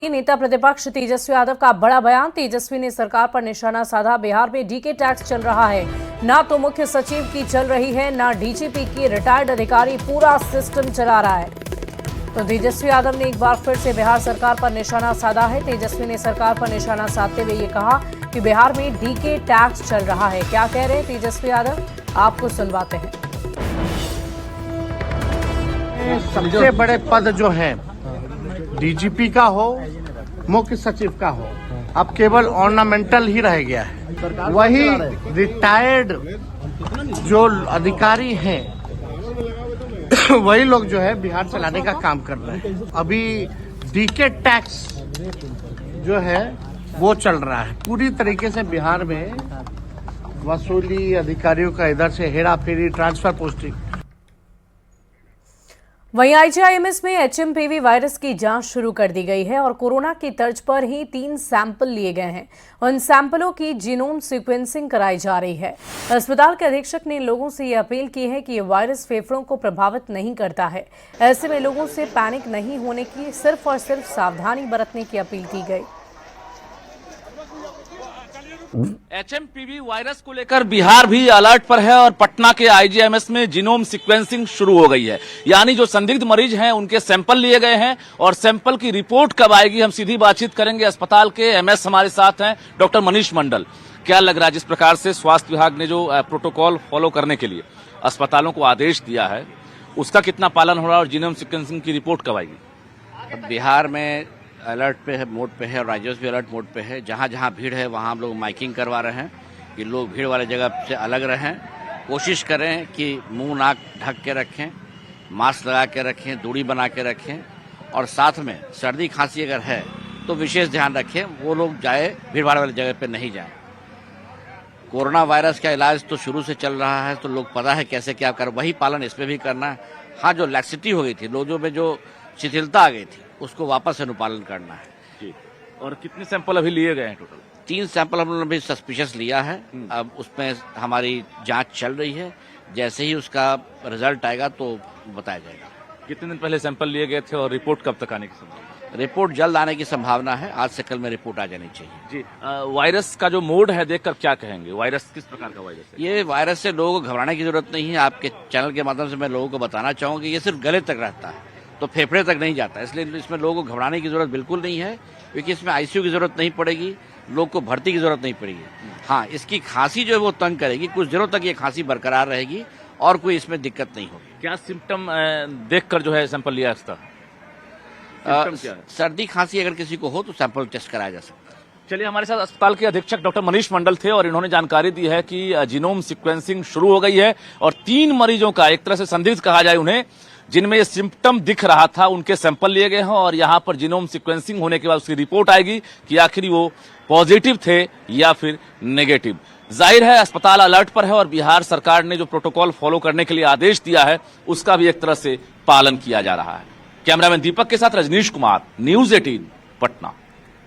नेता प्रतिपक्ष तेजस्वी यादव का बड़ा बयान। तेजस्वी ने सरकार पर निशाना साधा। बिहार में डीके टैक्स चल रहा है, ना तो मुख्य सचिव की चल रही है, ना डीजीपी की। रिटायर्ड अधिकारी पूरा सिस्टम चला रहा है। तो तेजस्वी यादव ने एक बार फिर से बिहार सरकार पर निशाना साधा है। तेजस्वी ने सरकार पर निशाना साधते हुए ये कहा कि बिहार में डीके टैक्स चल रहा है। क्या कह रहे हैं तेजस्वी यादव, आपको सुनवाते हैं। सबसे बड़े पद जो है डीजीपी का हो, मुख्य सचिव का हो, अब केवल ऑर्नामेंटल ही रह गया है। वही रिटायर्ड जो अधिकारी हैं वही लोग जो है बिहार चलाने का काम कर रहे हैं। अभी डीके टैक्स जो है वो चल रहा है। पूरी तरीके से बिहार में वसूली, अधिकारियों का इधर से हेरा फेरी, ट्रांसफर पोस्टिंग। वहीं आईजीआईएमएस में एचएमपीवी वायरस की जांच शुरू कर दी गई है और कोरोना की तर्ज पर ही 3 सैंपल लिए गए हैं। उन सैंपलों की जीनोम सीक्वेंसिंग कराई जा रही है। अस्पताल के अधीक्षक ने लोगों से ये अपील की है कि ये वायरस फेफड़ों को प्रभावित नहीं करता है। ऐसे में लोगों से पैनिक नहीं होने की, सिर्फ और सिर्फ सावधानी बरतने की अपील की गई। एचएमपीवी वायरस को लेकर बिहार भी अलर्ट पर है और पटना के आईजीआईएमएस में जीनोम सीक्वेंसिंग शुरू हो गई है। यानी जो संदिग्ध मरीज हैं उनके सैंपल लिए गए हैं और सैंपल की रिपोर्ट कब आएगी, हम सीधी बातचीत करेंगे। अस्पताल के एमएस हमारे साथ हैं, डॉक्टर मनीष मंडल। क्या लग रहा है, जिस प्रकार से स्वास्थ्य विभाग ने जो प्रोटोकॉल फॉलो करने के लिए अस्पतालों को आदेश दिया है, उसका कितना पालन हो रहा है और जीनोम सीक्वेंसिंग की रिपोर्ट कब आएगी? बिहार में अलर्ट पे है, मोड पे है और राज्यों भी अलर्ट मोड पे है। जहाँ जहाँ भीड़ है वहाँ हम लोग माइकिंग करवा रहे हैं कि लोग भीड़ वाले जगह से अलग रहें। कोशिश करें कि मुंह नाक ढक के रखें, मास्क लगा के रखें, दूरी बना के रखें और साथ में सर्दी खांसी अगर है तो विशेष ध्यान रखें, वो लोग जाए भीड़ भाड़ वाली जगह पर नहीं जाएं। कोरोना वायरस का इलाज तो शुरू से चल रहा है, तो लोग पता है कैसे क्या कर, वही पालन इसमें भी करना है। हाँ, जो लैक्सिटी हो गई थी, लोगों में जो शिथिलता आ गई थी, उसको वापस अनुपालन करना है। जी। और कितने सैंपल अभी लिए गए हैं टोटल? 3 सैंपल हम लोगों ने भी सस्पिशियस लिया है। अब उसमें हमारी जांच चल रही है। जैसे ही उसका रिजल्ट आएगा तो बताया जाएगा। कितने दिन पहले सैंपल लिए गए थे और रिपोर्ट कब तक आने की संभावना? रिपोर्ट जल्द आने की संभावना है। आज से कल में रिपोर्ट आ जानी चाहिए। जी। वायरस का जो मोड है देखकर क्या कहेंगे? वायरस किस प्रकार का वायरस है? ये वायरस से लोगों को घबराने की जरूरत नहीं है। आपके चैनल के माध्यम से मैं लोगों को बताना चाहूँगा कि ये सिर्फ गले तक रहता है, तो फेफड़े तक नहीं जाता। इसलिए इसमें लोगों को घबराने की जरूरत बिल्कुल नहीं है, क्योंकि इसमें आईसीयू की जरूरत नहीं पड़ेगी, लोग को भर्ती की जरूरत नहीं पड़ेगी। हाँ, इसकी खांसी जो है वो तंग करेगी, कुछ दिनों तक ये खांसी बरकरार रहेगी और कोई इसमें दिक्कत नहीं होगी। क्या सिम्टम देखकर जो है सैंपल लिया इसका? सर्दी खांसी अगर किसी को हो तो सैंपल टेस्ट कराया जा सकता है। चलिए, हमारे साथ अस्पताल के अधीक्षक डॉक्टर मनीष मंडल थे और इन्होंने जानकारी दी है कि जीनोम सीक्वेंसिंग शुरू हो गई है और 3 मरीजों का, एक तरह से संदिग्ध कहा जाए उन्हें, जिनमें ये सिम्टम दिख रहा था, उनके सैंपल लिए गए हैं और यहां पर जीनोम सीक्वेंसिंग होने के बाद उसकी रिपोर्ट आएगी कि आखिर वो पॉजिटिव थे या फिर नेगेटिव। जाहिर है अस्पताल अलर्ट पर है और बिहार सरकार ने जो प्रोटोकॉल फॉलो करने के लिए आदेश दिया है उसका भी एक तरह से पालन किया जा रहा है। कैमरामैन दीपक के साथ रजनीश कुमार, न्यूज 18 पटना।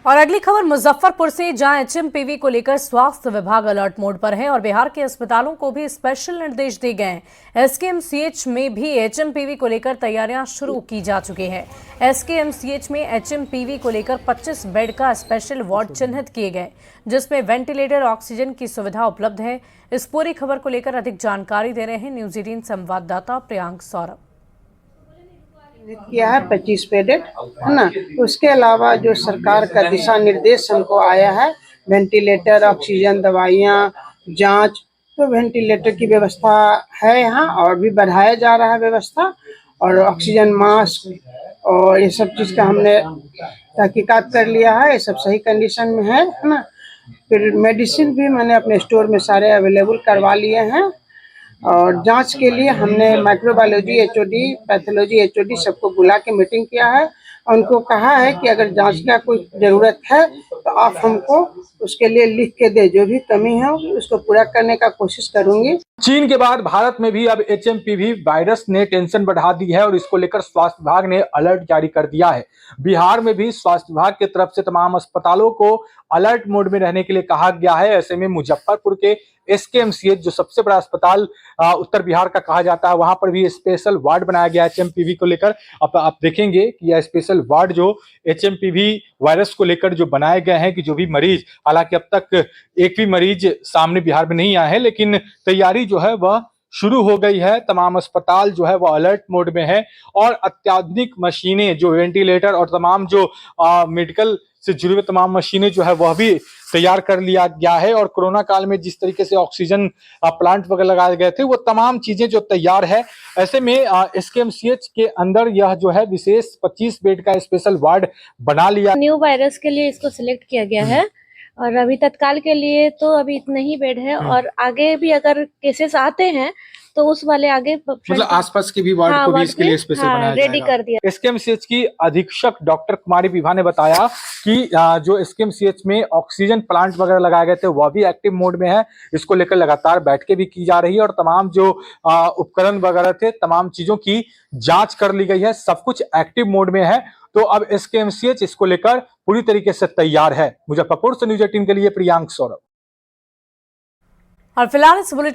और अगली खबर मुजफ्फरपुर से, जहां एचएमपीवी को लेकर स्वास्थ्य विभाग अलर्ट मोड पर है और बिहार के अस्पतालों को भी स्पेशल निर्देश दिए गए हैं। एसकेएमसीएच में भी एचएमपीवी को लेकर तैयारियां शुरू की जा चुकी हैं। एसकेएमसीएच में एचएमपीवी को लेकर 25 बेड का स्पेशल वार्ड चिन्हित किए गए, जिसमें वेंटिलेटर, ऑक्सीजन की सुविधा उपलब्ध है। इस पूरी खबर को लेकर अधिक जानकारी दे रहे हैं न्यूज 18 संवाददाता प्रियांक सौरभ। किया है 25 बेडेड, है ना। उसके अलावा जो सरकार का दिशा निर्देश हमको आया है, वेंटिलेटर, ऑक्सीजन, दवाइयाँ, जांच, तो वेंटिलेटर की व्यवस्था है यहाँ और भी बढ़ाया जा रहा है व्यवस्था, और ऑक्सीजन मास्क और ये सब चीज़ का हमने तहकीकात कर लिया है, ये सब सही कंडीशन में है ना। फिर मेडिसिन भी मैंने अपने स्टोर में सारे अवेलेबल करवा लिए हैं और जांच के लिए हमने माइक्रोबायोलॉजी एचओडी, पैथोलॉजी एचओडी सबको बुला के मीटिंग किया है और उनको कहा है कि अगर जांच का कोई ज़रूरत है तो आप हमको उसके लिए लिख के दे, जो भी कमी है उसको पूरा करने का कोशिश करूँगी। चीन के बाद भारत में भी अब एचएमपीवी वायरस ने टेंशन बढ़ा दी है और इसको लेकर स्वास्थ्य विभाग ने अलर्ट जारी कर दिया है। बिहार में भी स्वास्थ्य विभाग की तरफ से तमाम अस्पतालों को अलर्ट मोड में रहने के लिए कहा गया है। ऐसे में मुजफ्फरपुर के एसकेएमसीएच जो सबसे बड़ा अस्पताल उत्तर बिहार का कहा जाता है, वहां पर भी स्पेशल वार्ड बनाया गया है एचएमपीवी को लेकर। अब आप देखेंगे कि यह स्पेशल वार्ड जो एचएमपीवी वायरस को लेकर जो बनाए गए हैं कि जो भी मरीज, हालांकि अब तक एक भी मरीज सामने बिहार में नहीं आया है, लेकिन तैयारी जो है वह शुरू हो गई है। तमाम अस्पताल जो है वह अलर्ट मोड में है और अत्याधुनिक मशीनें जो वेंटिलेटर और तमाम जो मेडिकल से जुड़ी हुई तमाम मशीनें जो है वह भी तैयार कर लिया गया है। और कोरोना काल में जिस तरीके से ऑक्सीजन प्लांट वगैरह लगाए गए थे, वो तमाम चीजें जो तैयार है। ऐसे में एसकेएमसीएच के अंदर यह जो है विशेष 25 बेड का स्पेशल वार्ड बना लिया। न्यू वायरस के लिए इसको सिलेक्ट किया गया है और अभी तत्काल के लिए तो अभी इतना ही बेड है और आगे भी अगर केसेस आते हैं तो उस वाले आगे मतलब आसपास के भी वार्ड को भी इसके लिए स्पेशल बनाया रेडी कर दिया। एसकेएमसीएच की अधीक्षक डॉक्टर कुमारी विभा ने बताया कि जो एसकेएमसीएच में ऑक्सीजन प्लांट वगैरह लगाए गए थे वह भी एक्टिव मोड में है। इसको लेकर लगातार बैठकें भी की जा रही है और तमाम जो उपकरण वगैरह थे, तमाम चीजों की जांच कर ली गई है। सब कुछ एक्टिव मोड में है। तो अब एसकेएमसीएच इसको लेकर पूरी तरीके से तैयार है। मुजफ्फरपुर से न्यूज 18 के लिए प्रियांक सौरभ। और फिलहाल इस बुलेटिन